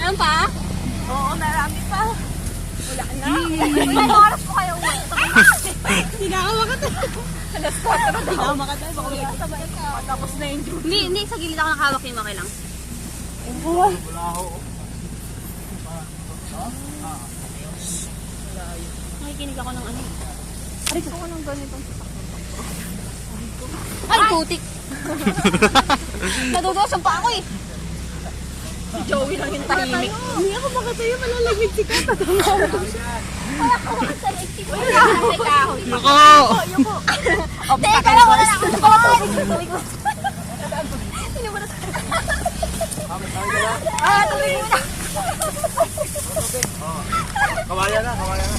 Meron pa? Oo, marami pa. Wala na. Ilang oras po kayo uwi? Hindi na ako makatayo. Alas 4 na daw. Hindi na ako makatayo. Baka may sabay ka. Tapos na yung June. Hindi, sa gilid ako nakahawak yung okay lang. Nakikinig ako ng ano eh. Ay, gusto ko ng ganitong Ay, putik! Nadudusan pa ako eh. si Joey lang yung tahimik. Hindi ako makatayo. Malalamig si Kata. Wala ko sa leksik. Wala ka ako. Nako! Ayoko. Teka lang, wala na ako sa kawan. Sino mo na sa tuloy mo na. Kawaya na, kawaya na.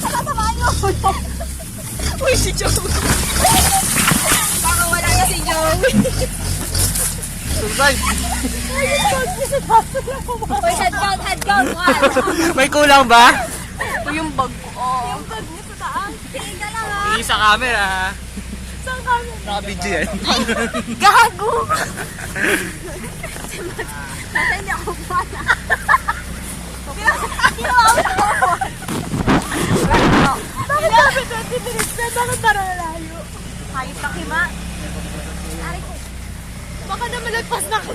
Nakasama nyo. Uy, si Joey. Baka wala na si Joey. Sursay! Uy, head count. One. May kulang ba? Ito yung bag ko. Yung bag niya sa taas. Teka lang ha. Sa camera. Saan kami? Naka-video yan. Gago! Nasa hindi ako pala. Ginawa mo na ako. Bakit kami 20 minutes na? Bakit parang layo? Hayop na kiba. Ari ko. Baka na malagpas na ako.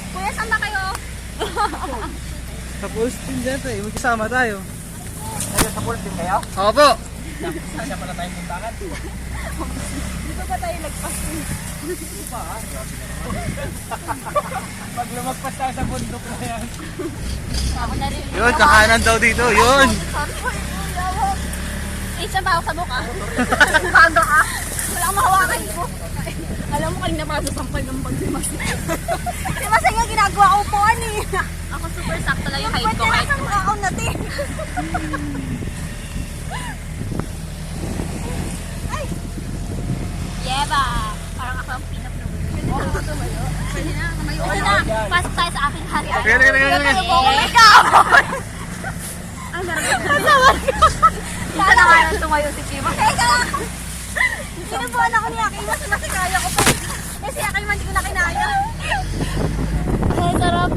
Kuya, saan na kayo? Sa post din dyan tayo. Magkasama tayo. Sa pool din kayo? Opo! Saan pala tayong puntakan? Dito ba tayo nagpas? Pag lumagpas tayo sa bundok na yan. Ako na rin. Yun, kakanan daw dito. Yun! Sorry po, kuya. Isa ba ako sa buka? Bago ka? Wala akong mahawakan ko. Alam mo kanina para sa sampal ng bag ni Mas. Di ba sa inyo ginagawa ko po eh? Ako super sakto lang yung height ko. Ba't Kahit ka nasa mukha natin? Yeba! Parang ako ang pinap na Pwede na, kamayo ka na. Pasok tayo sa aking hari. Teka, teka, teka, teka. Ikaw! Ay, meron ka. Isa na nga nang tumayo si Kima. Teka lang! Sinubuhan ako ni Aki. Mas kaya ko pa. Eh si Aki man, hindi ko na kinaya. Ay, sarap.